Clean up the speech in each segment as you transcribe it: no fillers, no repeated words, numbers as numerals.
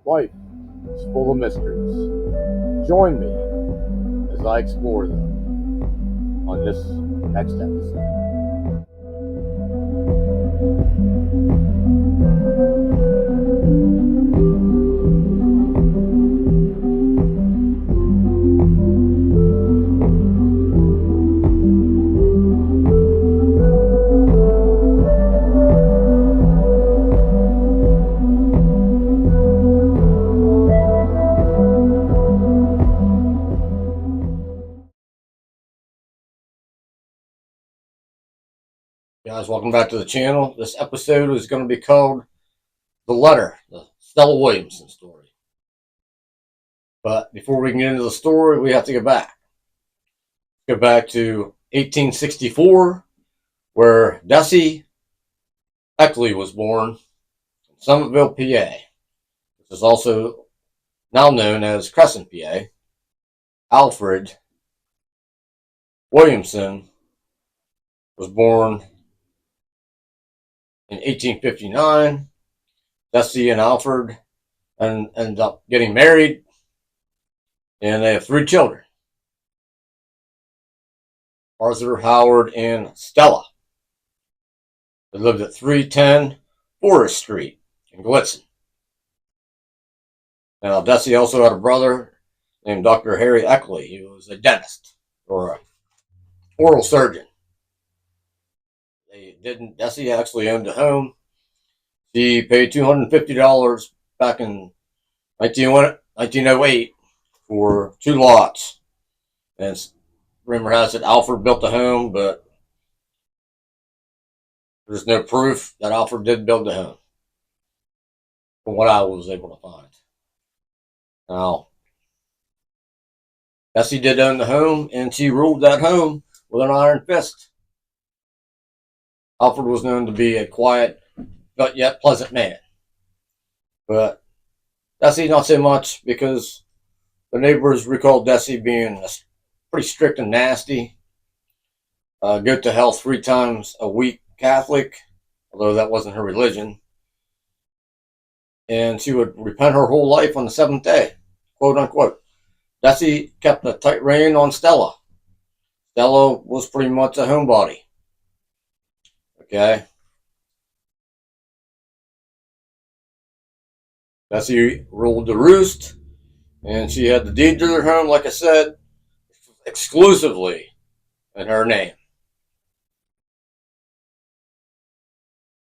Life is full of mysteries. Join me as I explore them on this next episode. Guys, welcome back to the channel. This episode is going to be called The Letter, the Stella Williamson story. But before we can get into the story, we have to go back. Go back to 1864, where Bessie Eckley was born in Summitville, PA, which is also now known as Crescent, PA. Alfred Williamson was born in 1859. Bessie and Alfred ended up getting married, and they have 3 children: Arthur, Howard, and Stella. They lived at 310 Forest Street in Blitzen. Now, Bessie also had a brother named Dr. Harry Eckley. He was a dentist or an oral surgeon. Bessie actually owned a home. She paid $250 back in 1908 for 2 lots. And rumor has it Alfred built the home, but there's no proof that Alfred did build the home, from what I was able to find. Now, Bessie did own the home, and she ruled that home with an iron fist. Alfred was known to be a quiet but yet pleasant man. But Bessie not so much, because the neighbors recalled Bessie being pretty strict and nasty. Go to hell 3 times a week Catholic, although that wasn't her religion. And she would repent her whole life on the 7th day, quote unquote. Bessie kept a tight rein on Stella. Stella was pretty much a homebody. Okay. Bessie ruled the roost, and she had the deed to their home, like I said, exclusively in her name.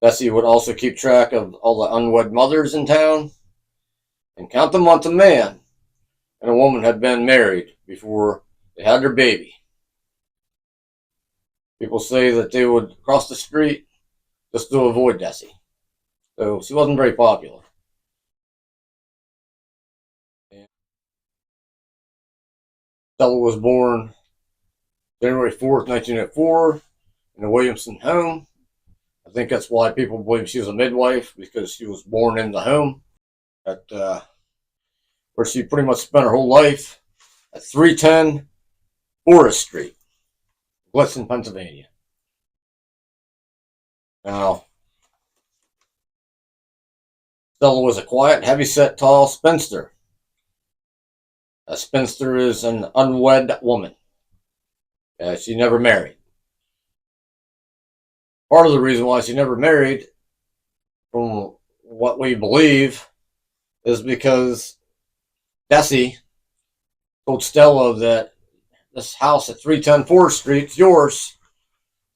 Bessie would also keep track of all the unwed mothers in town and count the month a man and a woman had been married before they had their baby. People say that they would cross the street just to avoid Bessie. So she wasn't very popular. Stella was born January 4th, 1904 in the Williamson home. I think that's why people believe she was a midwife, because she was born in the home where she pretty much spent her whole life at 310 Forest Street, Blitzen, Pennsylvania. Now, Stella was a quiet, heavy-set, tall spinster. A spinster is an unwed woman. She never married. Part of the reason why she never married, from what we believe, is because Bessie told Stella that this house at 310 Forest Street is yours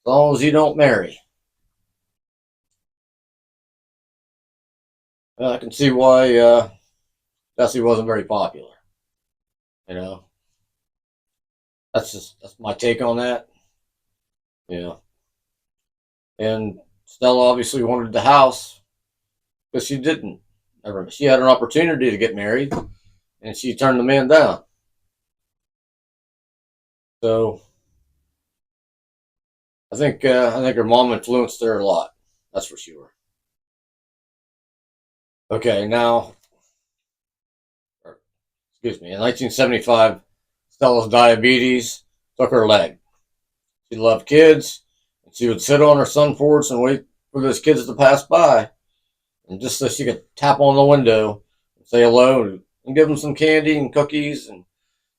as long as you don't marry. I can see why Bessie wasn't very popular. You know, that's my take on that. Yeah. And Stella obviously wanted the house, because she didn't. She had an opportunity to get married, and she turned the man down. So I think her mom influenced her a lot. That's for sure. Okay, now, excuse me. In 1975, Stella's diabetes took her leg. She loved kids. She would sit on her sun porch and wait for those kids to pass by, and just so she could tap on the window and say hello and give them some candy and cookies and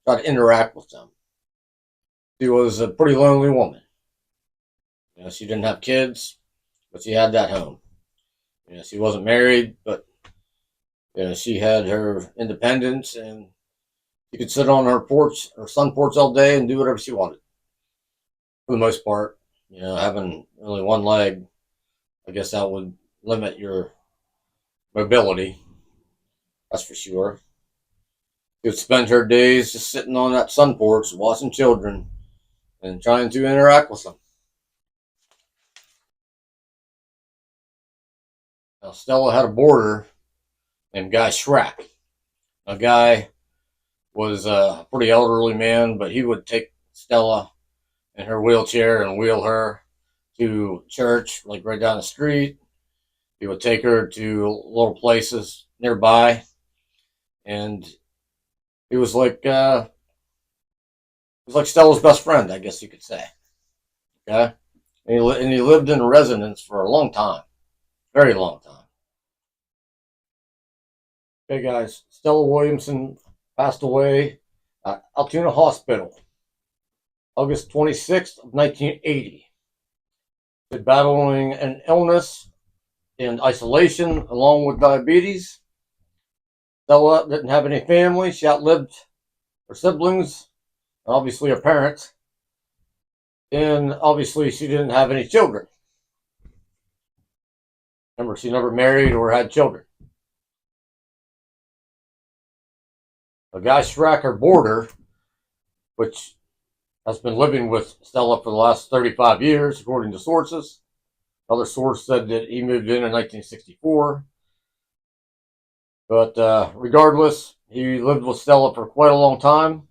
try to interact with them. She was a pretty lonely woman. She didn't have kids, but she had that home. She wasn't married, but she had her independence, and she could sit on her porch, her sun porch, all day and do whatever she wanted. For the most part, having only one leg, I guess that would limit your mobility. That's for sure. She would spend her days just sitting on that sun porch, watching children and trying to interact with them. Now, Stella had a boarder named Guy Schrack. A guy was a pretty elderly man, but he would take Stella in her wheelchair and wheel her to church, like right down the street. He would take her to little places nearby, and he was like Stella's best friend, I guess you could say. Okay, and he lived in residence for a long time, very long time. Okay, guys, Stella Williamson passed away at Altoona Hospital, August 26th of 1980. She's battling an illness in isolation along with diabetes. Stella didn't have any family. She outlived her siblings, and obviously her parents, and obviously she didn't have any children. Remember, she never married or had children. A guy Schrack, her boarder, which has been living with Stella for the last 35 years, according to sources. Another source said that he moved in 1964. But regardless, he lived with Stella for quite a long time.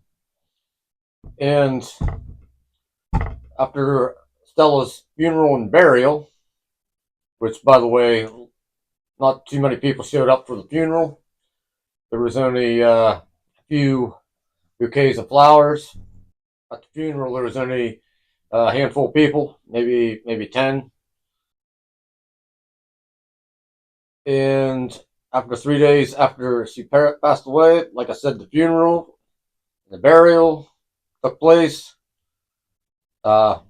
And after Stella's funeral and burial, which, by the way, not too many people showed up for the funeral. There was only a few bouquets of flowers. At the funeral, there was only a handful of people, maybe 10. And after 3 days after she passed away, like I said, the funeral, the burial took place. The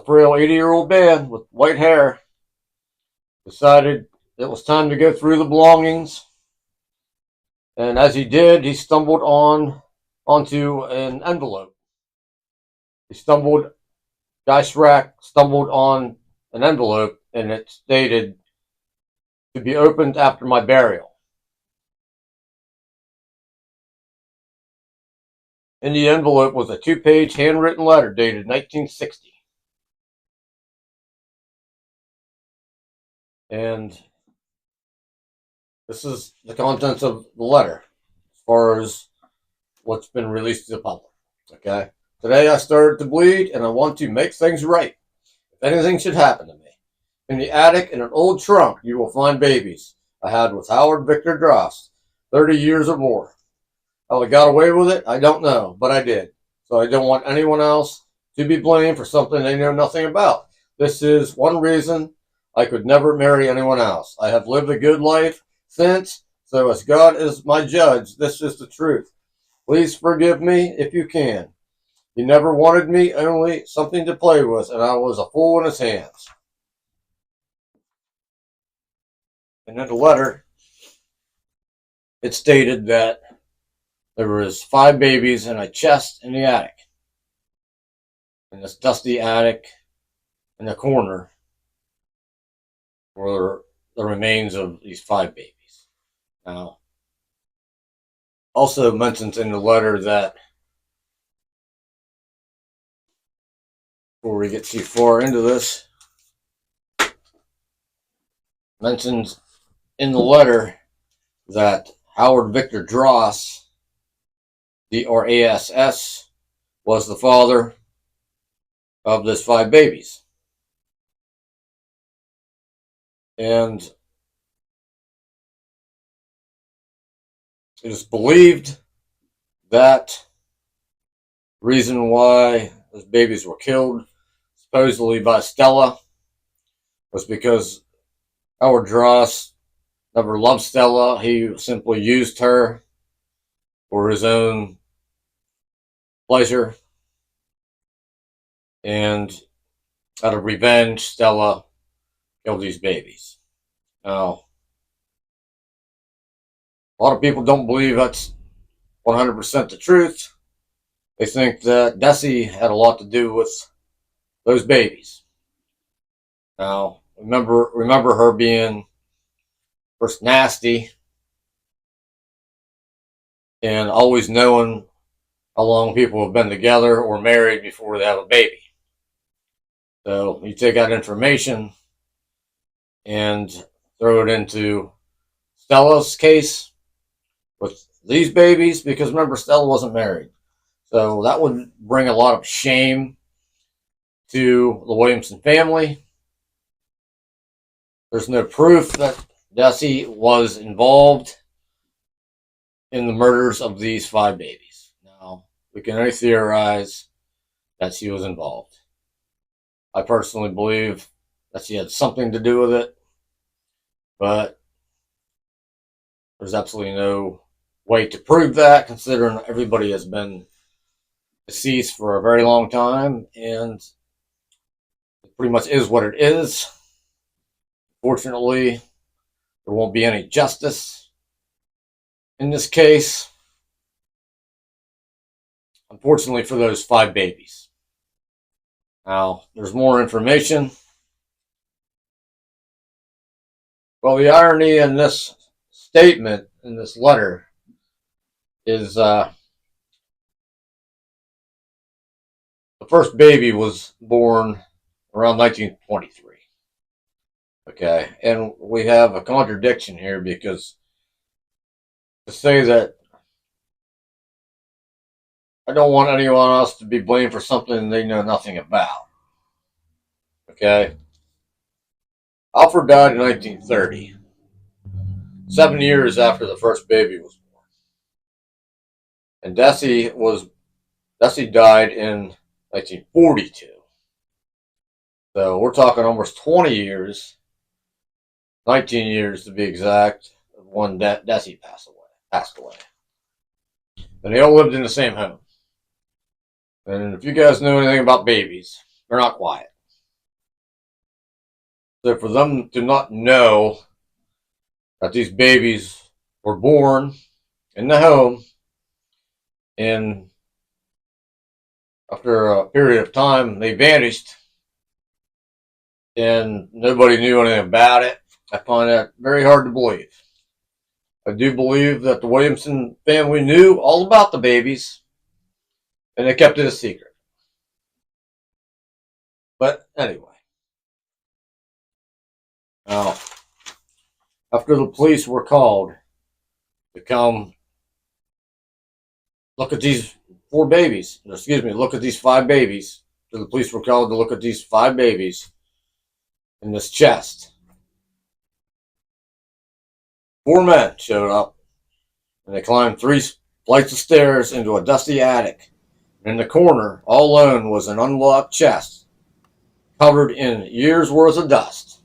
frail 80-year-old man with white hair decided it was time to go through the belongings. And as he did, he stumbled onto an envelope. Guy Schrack stumbled on an envelope, and it stated, "To be opened after my burial." In the envelope was a 2-page handwritten letter dated 1960. And this is the contents of the letter as far as what's been released to the public. Okay? "Today I started to bleed and I want to make things right. If anything should happen to me, in the attic in an old trunk you will find babies I had with Howard Victor Dross, 30 years or more. How I got away with it, I don't know, but I did. So I don't want anyone else to be blamed for something they know nothing about. This is one reason I could never marry anyone else. I have lived a good life since, so as God is my judge, this is the truth. Please forgive me if you can. He never wanted me, only something to play with, and I was a fool in his hands." And in the letter, it stated that there was 5 babies in a chest in the attic. In this dusty attic in the corner were the remains of these 5 babies. Now, also mentions in the letter that, before we get too far into this, mentions in the letter that Howard Victor Dross, D-R-A-S-S, was the father of those 5 babies. And it is believed that the reason why those babies were killed, supposedly by Stella, was because Howard Dross never loved Stella. He simply used her for his own pleasure. And out of revenge, Stella killed these babies. Now, a lot of people don't believe that's 100% the truth. They think that Desi had a lot to do with those babies. Now, remember her being first nasty and always knowing how long people have been together or married before they have a baby. So you take that information and throw it into Stella's case with these babies, because remember, Stella wasn't married. So that would bring a lot of shame to the Williamson family. There's no proof that Desi was involved in the murders of these 5 babies. Now, we can only theorize that she was involved. I personally believe that she had something to do with it, but there's absolutely no way to prove that, considering everybody has been deceased for a very long time, and it pretty much is what it is. Fortunately, there won't be any justice in this case, unfortunately, for those 5 babies. Now, there's more information. Well, the irony in this statement, in this letter, is the first baby was born around 1923. Okay, and we have a contradiction here, because to say that I don't want anyone else to be blamed for something they know nothing about. Okay, Alfred died in 1930, 7 years after the first baby was born, and Desi died in 1942. So we're talking almost 20 years, 19 years to be exact, when Desi passed away. And they all lived in the same home. And if you guys know anything about babies, they're not quiet. So for them to not know that these babies were born in the home, and after a period of time they vanished and nobody knew anything about it, I find that very hard to believe. I do believe that the Williamson family knew all about the babies and they kept it a secret. But anyway, now, after the police were called to come look at these 4 babies, look at these 5 babies, the police were called to look at these 5 babies in this chest. 4 men showed up, and they climbed 3 flights of stairs into a dusty attic. In the corner, all alone, was an unlocked chest covered in years' worth of dust.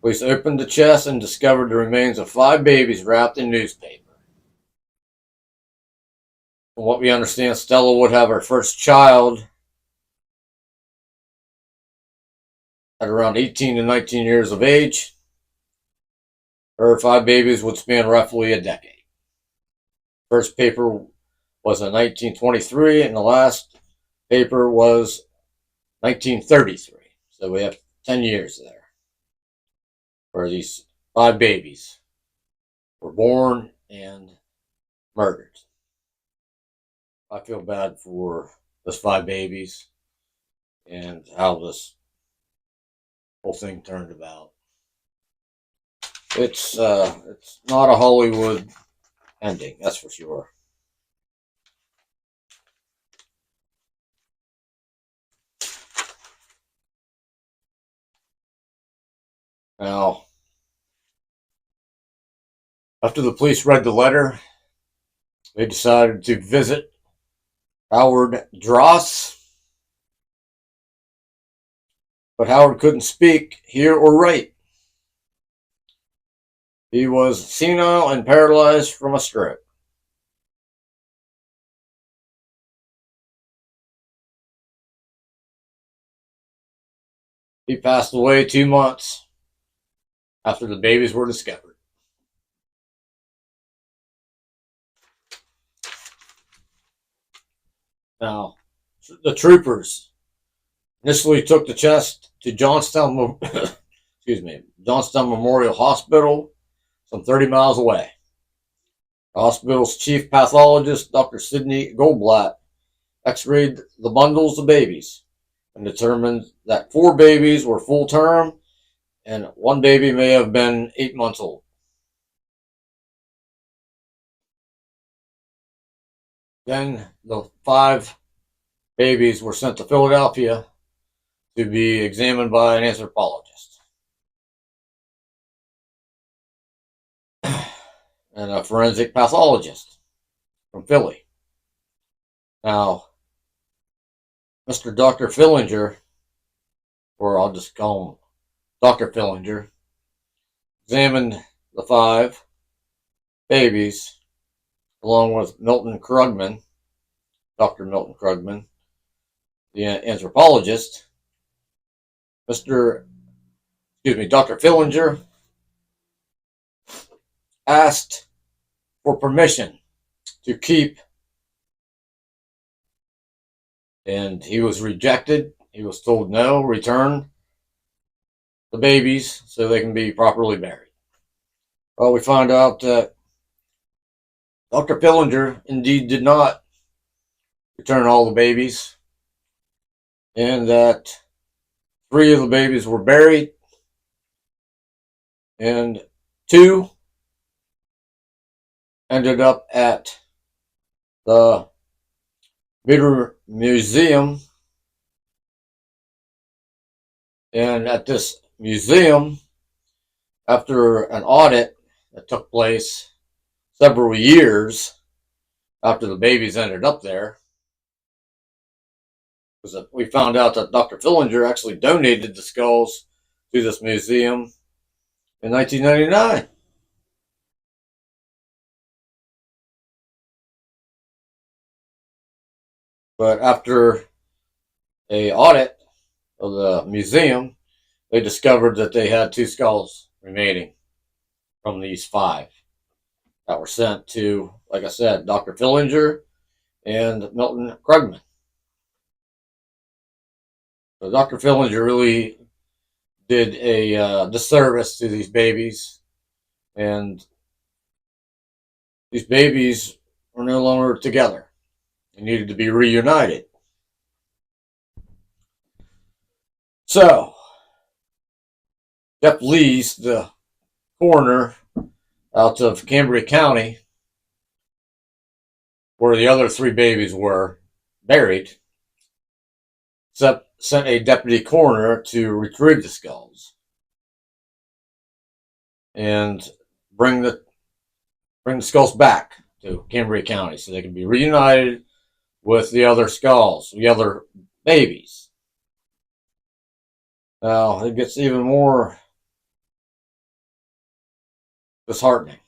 Police opened the chest and discovered the remains of 5 babies wrapped in newspaper. From what we understand, Stella would have her first child at around 18 to 19 years of age. Her 5 babies would span roughly a decade. First paper was in 1923, and the last paper was 1933. So we have 10 years there where these 5 babies were born and murdered. I feel bad for those 5 babies and how this whole thing turned about. It's not a Hollywood ending, that's for sure. Now, after the police read the letter, they decided to visit Howard Dross, but Howard couldn't speak, hear, or write. He was senile and paralyzed from a stroke. He passed away 2 months after the babies were discovered. Now, the troopers initially took the chest to Johnstown, Johnstown Memorial Hospital, some 30 miles away. The hospital's chief pathologist, Dr. Sidney Goldblatt, x-rayed the bundles of babies and determined that 4 babies were full term and 1 baby may have been 8 months old. Then the 5 babies were sent to Philadelphia to be examined by an anthropologist and a forensic pathologist from Philly. Now, Mr. Dr. Fillinger, or I'll just call him Dr. Fillinger, examined the 5 babies along with Milton Krugman, Dr. Milton Krugman, the anthropologist. Dr. Fillinger asked for permission to keep, and he was rejected. He was told no, return the babies so they can be properly buried. Well, we find out that Dr. Fillinger indeed did not return all the babies, and that 3 of the babies were buried, and 2 ended up at the Bitter Museum. And at this museum, after an audit that took place several years after the babies ended up there, we found out that Dr. Fillinger actually donated the skulls to this museum in 1999. But after an audit of the museum, they discovered that they had 2 skulls remaining from these 5 that were sent to, like I said, Dr. Fillinger and Milton Krugman. So Dr. Fillinger really did a disservice to these babies, and these babies were no longer together. They needed to be reunited. So, Jeff Lees, the coroner out of Cambria County, where the other 3 babies were buried, sent a deputy coroner to retrieve the skulls and bring the skulls back to Cambria County so they can be reunited with the other skulls, the other babies. Now, it gets even more disheartening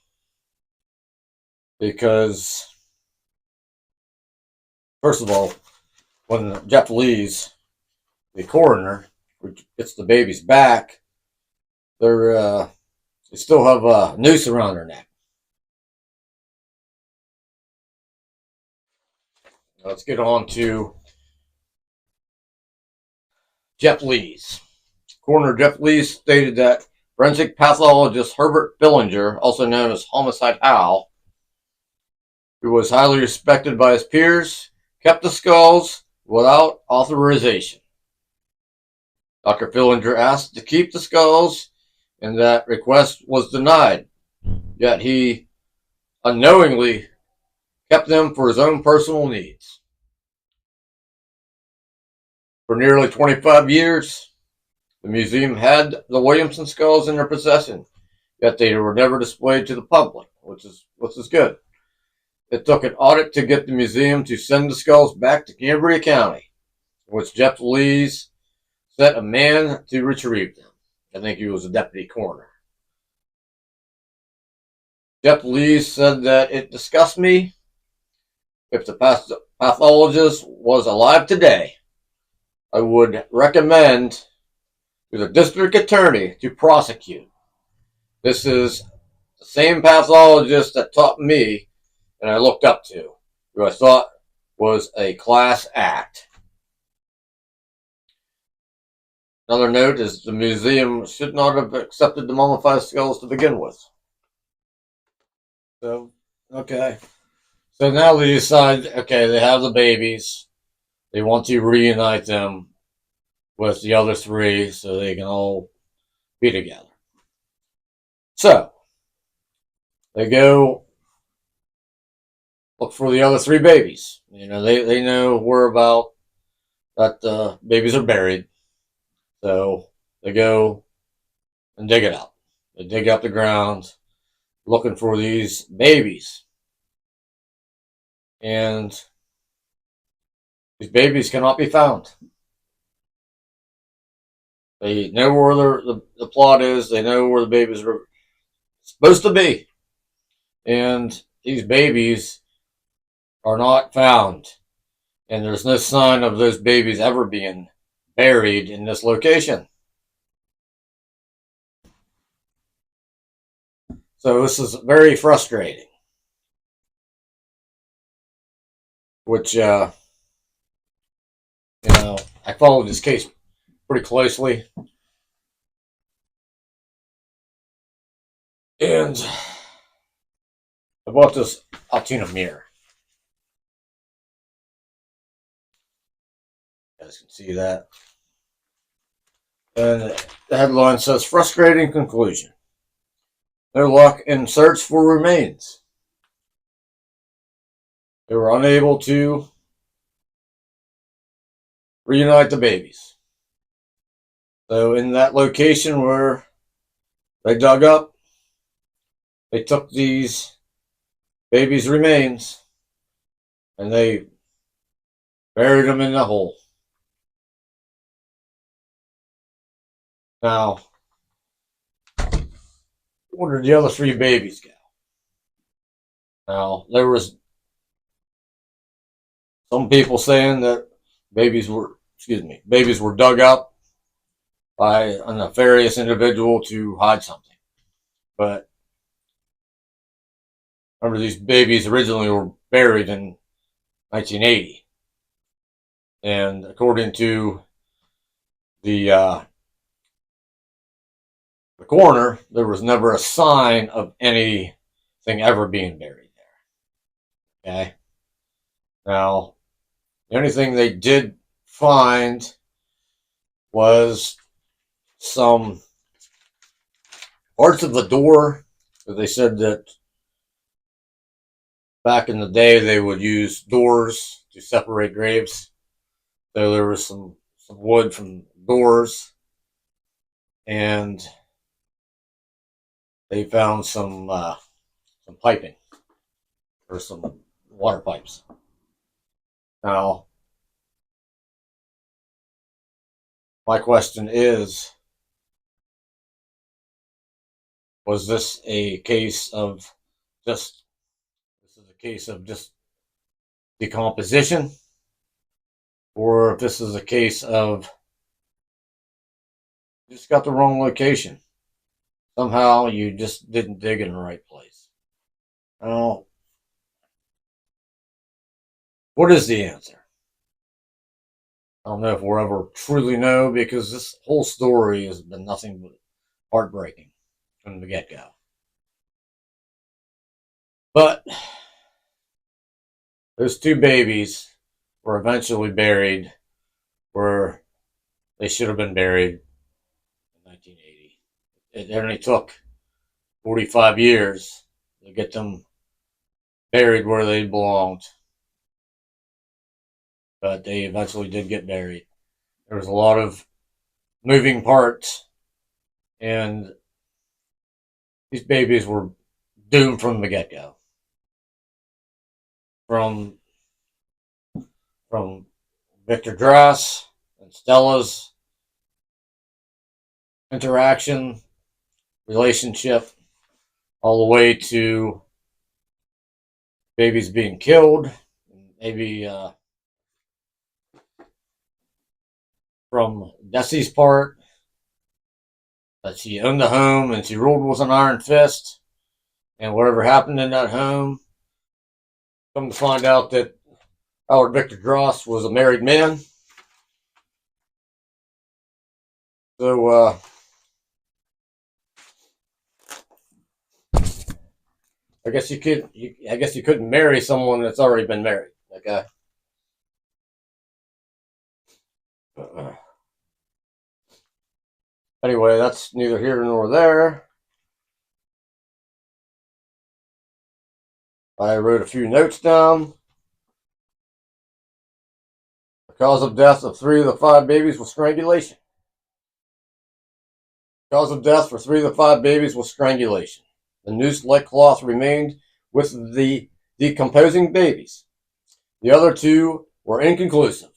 because, first of all, when Jeff Lees, the coroner, gets the babies back, they still have a noose around their neck. Let's get on to Jeff Lees. Coroner Jeff Lees stated that forensic pathologist Herbert Fillinger, also known as Homicide Hal, who was highly respected by his peers, kept the skulls without authorization. Dr. Fillinger asked to keep the skulls, and that request was denied, yet he unknowingly kept them for his own personal needs. For nearly 25 years, the museum had the Williamson skulls in their possession, yet they were never displayed to the public, which is good. It took an audit to get the museum to send the skulls back to Cambria County, which Jeff Lees sent a man to retrieve them. I think he was a deputy coroner. Jeff Lee said that it disgusts me. If the pathologist was alive today, I would recommend to the district attorney to prosecute. This is the same pathologist that taught me and I looked up to, who I thought was a class act. Another note is the museum should not have accepted the mummified skulls to begin with. So, okay. So now they decide, okay, they have the babies. They want to reunite them with the other three so they can all be together. So, they go look for the other three babies. You know, they know where about that the babies are buried. So, they go and dig it out. They dig up the ground looking for these babies. And these babies cannot be found. They know where the plot is. They know where the babies are supposed to be. And these babies are not found. And there's no sign of those babies ever being buried in this location. So this is very frustrating. Which, I followed this case pretty closely. And I bought this Altoona mirror. You guys can see that. And the headline says, frustrating conclusion. No luck in search for remains. They were unable to reunite the babies. So in that location where they dug up, they took these babies' remains and they buried them in the hole. Now, where did the other three babies go? Now, there was some people saying that babies were dug up by a nefarious individual to hide something. But remember, these babies originally were buried in 1980. And according to the coroner, there was never a sign of anything ever being buried there. Okay? Now, the only thing they did find was some parts of the door. They said that back in the day they would use doors to separate graves. So there was some wood from doors, and they found some piping or some water pipes. Now, my question is, was this a case of just decomposition, or if this is a case of you just got the wrong location? Somehow you just didn't dig in the right place. Now, what is the answer? I don't know if we'll ever truly know, because this whole story has been nothing but heartbreaking from the get-go. But those two babies were eventually buried where they should have been buried in 1980. It only took 45 years to get them buried where they belonged. But they eventually did get buried. There was a lot of moving parts, and these babies were doomed from the get-go. From Victor Drass and Stella's interaction, relationship, all the way to babies being killed, maybe from Desi's part, that she owned the home and she ruled with an iron fist, and whatever happened in that home, come to find out that Howard Victor Dross was a married man. So I guess I guess you couldn't marry someone that's already been married. Okay. Anyway, that's neither here nor there. I wrote a few notes down. The cause of death of 3 of the 5 babies was strangulation. The cause of death for 3 of the 5 babies was strangulation. The noose-like cloth remained with the decomposing babies. The other 2 were inconclusive.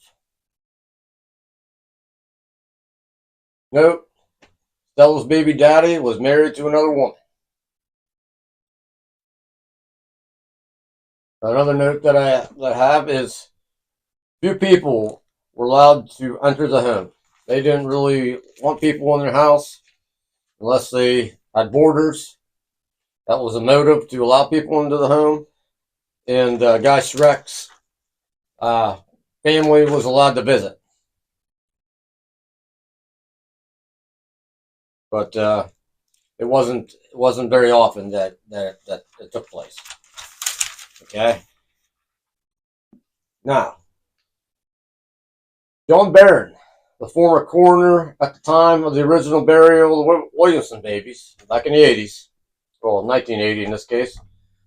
Note, Stella's baby daddy was married to another woman. Another note that I have is few people were allowed to enter the home. They didn't really want people in their house unless they had boarders. That was a motive to allow people into the home. And Guy Schreck's family was allowed to visit. But it wasn't very often that it took place. Okay. Now, John Barron, the former coroner at the time of the original burial of the Williamson babies back in the 80s, well, 1980 in this case,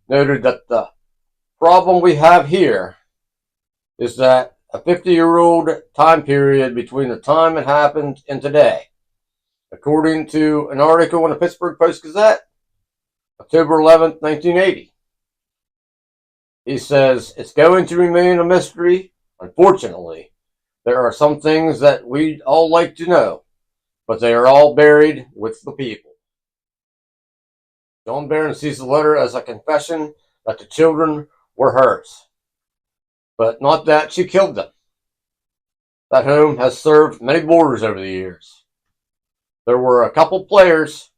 noted that the problem we have here is that a 50-year-old time period between the time it happened and today, according to an article in the Pittsburgh Post-Gazette, October 11th, 1980. He says, it's going to remain a mystery. Unfortunately, there are some things that we'd all like to know, but they are all buried with the people. John Barron sees the letter as a confession that the children were hers, but not that she killed them. That home has served many boarders over the years. There were a couple players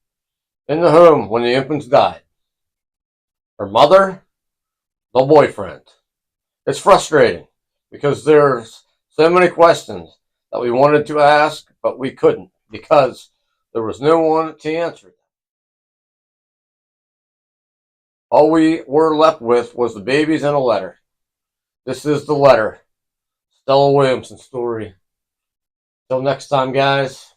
in the home when the infants died. Her mother, the boyfriend. It's frustrating because there's so many questions that we wanted to ask, but we couldn't because there was no one to answer them. All we were left with was the babies and a letter. This is the letter. Stella Williamson story. Till next time, guys.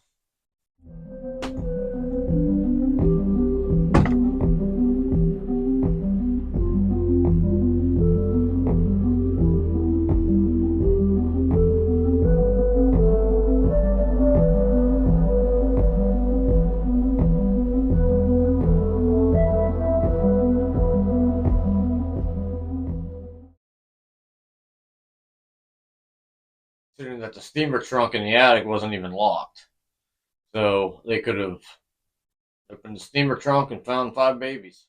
Considering that the steamer trunk in the attic wasn't even locked. So they could have opened the steamer trunk and found 5 babies.